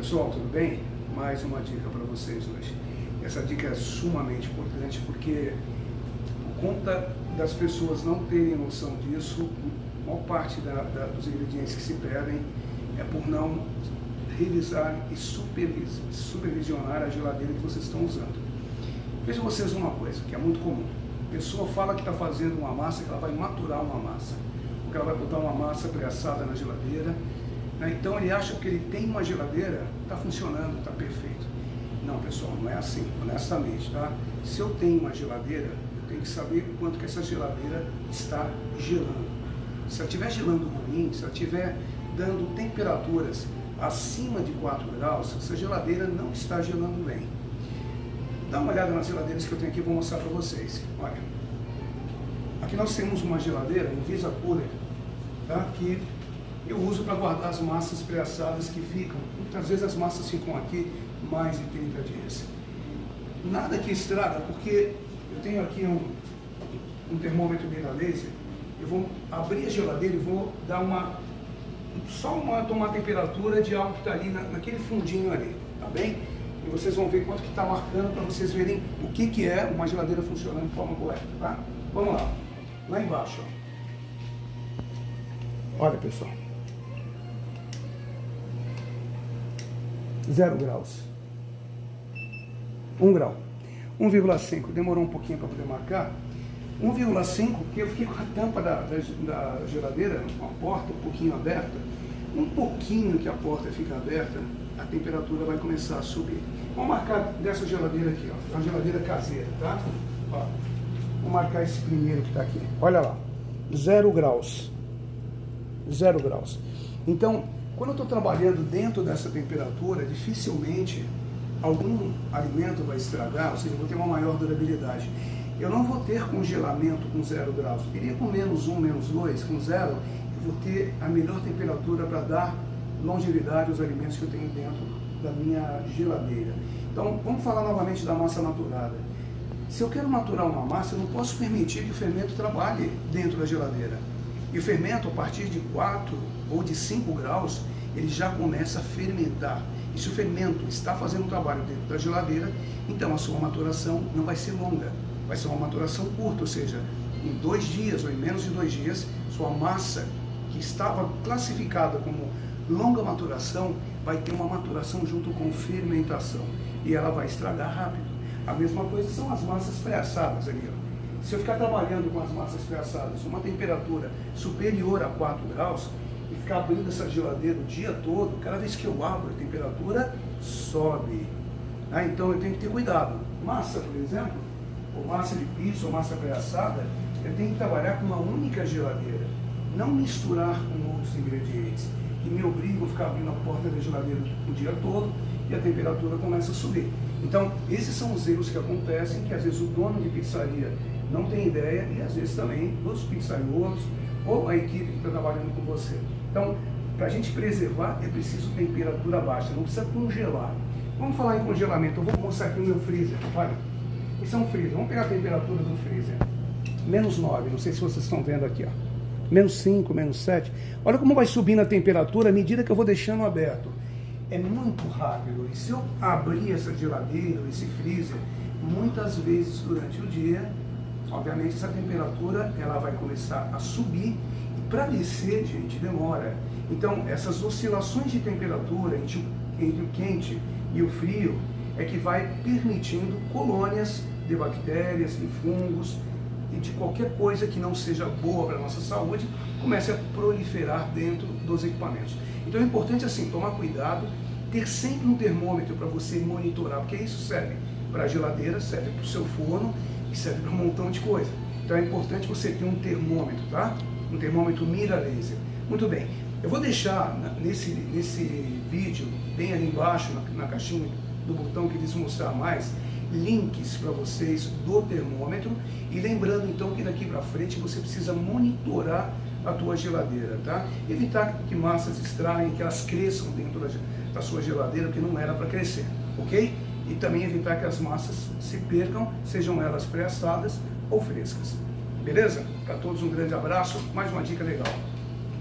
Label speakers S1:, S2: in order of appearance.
S1: Pessoal, tudo bem? Mais uma dica para vocês hoje. Essa dica é sumamente importante porque, por conta das pessoas não terem noção disso, a maior parte dos ingredientes que se perdem é por não revisar e supervisionar a geladeira que vocês estão usando. Vejam vocês uma coisa que é muito comum. A pessoa fala que está fazendo uma massa, que ela vai maturar uma massa, ou que ela vai botar uma massa pré-assada na geladeira. Então ele acha que ele tem uma geladeira, está funcionando, está perfeito. Não, pessoal, não é assim, honestamente, tá? Se eu tenho uma geladeira, eu tenho que saber quanto que essa geladeira está gelando. Se ela estiver gelando ruim, se ela estiver dando temperaturas acima de 4 graus, essa geladeira não está gelando bem. Dá uma olhada nas geladeiras que eu tenho aqui, vou mostrar para vocês. Olha, aqui nós temos uma geladeira, um Visa Cooler, tá? Que eu uso para guardar as massas pré-assadas que ficam. Muitas vezes as massas ficam aqui mais de 30 dias. Nada que estraga, porque eu tenho aqui um termômetro Mira Laser. Eu vou abrir a geladeira e vou dar tomar a temperatura de algo que está ali naquele fundinho ali, tá bem? E vocês vão ver quanto que está marcando para vocês verem o que é uma geladeira funcionando de forma correta, tá? Vamos lá. Lá embaixo, ó. Olha, pessoal. 0 graus. 1 grau. 1,5. Demorou um pouquinho para poder marcar. 1,5, porque eu fiquei com a tampa da geladeira, com a porta um pouquinho aberta. Um pouquinho que a porta fica aberta, a temperatura vai começar a subir. Vamos marcar dessa geladeira aqui, ó. É uma geladeira caseira, tá? Ó. Vou marcar esse primeiro que está aqui. Olha lá. 0 graus. 0 graus. Então, quando eu estou trabalhando dentro dessa temperatura, dificilmente algum alimento vai estragar, ou seja, eu vou ter uma maior durabilidade. Eu não vou ter congelamento com 0 graus. Eu iria com -1, -2, com 0, eu vou ter a melhor temperatura para dar longevidade aos alimentos que eu tenho dentro da minha geladeira. Então, vamos falar novamente da massa maturada. Se eu quero maturar uma massa, eu não posso permitir que o fermento trabalhe dentro da geladeira. E o fermento, a partir de 4 ou de 5 graus, ele já começa a fermentar. E se o fermento está fazendo um trabalho dentro da geladeira, então a sua maturação não vai ser longa. Vai ser uma maturação curta, ou seja, em 2 dias ou em menos de 2 dias, sua massa, que estava classificada como longa maturação, vai ter uma maturação junto com fermentação. E ela vai estragar rápido. A mesma coisa são as massas pré-assadas ali, ó. Se eu ficar trabalhando com as massas pré-assadas uma temperatura superior a 4 graus e ficar abrindo essa geladeira o dia todo, cada vez que eu abro a temperatura sobe. Então eu tenho que ter cuidado. Massa, por exemplo, ou massa de pizza ou massa pré-assada, eu tenho que trabalhar com uma única geladeira. Não misturar com outros ingredientes que me obrigam a ficar abrindo a porta da geladeira o dia todo e a temperatura começa a subir. Então, esses são os erros que acontecem, que às vezes o dono de pizzaria não tem ideia, e às vezes também os pizzaiolo ou a equipe que está trabalhando com você. Então, para a gente preservar, é preciso temperatura baixa, não precisa congelar. Vamos falar em congelamento, eu vou mostrar aqui o meu freezer. Olha, esse é um freezer, vamos pegar a temperatura do freezer. -9, não sei se vocês estão vendo aqui, ó. -5, -7. Olha como vai subindo a temperatura à medida que eu vou deixando aberto. É muito rápido. E se eu abrir essa geladeira, esse freezer, muitas vezes durante o dia, obviamente essa temperatura ela vai começar a subir. E para descer, gente, demora. Então, essas oscilações de temperatura entre o quente e o frio é que vai permitindo colônias de bactérias, de fungos e de qualquer coisa que não seja boa para a nossa saúde, comece a proliferar dentro dos equipamentos. Então é importante assim, tomar cuidado, ter sempre um termômetro para você monitorar, porque isso serve para a geladeira, serve para o seu forno e serve para um montão de coisa. Então é importante você ter um termômetro, tá? Um termômetro Mira Laser. Muito bem, eu vou deixar nesse vídeo, bem ali embaixo, na caixinha do botão que diz mostrar mais, links para vocês do termômetro, e lembrando então que daqui para frente você precisa monitorar a tua geladeira, tá? Evitar que massas extraem, que elas cresçam dentro da sua geladeira, que não era para crescer, ok? E também evitar que as massas se percam, sejam elas pré-assadas ou frescas. Beleza? Para todos um grande abraço, mais uma dica legal.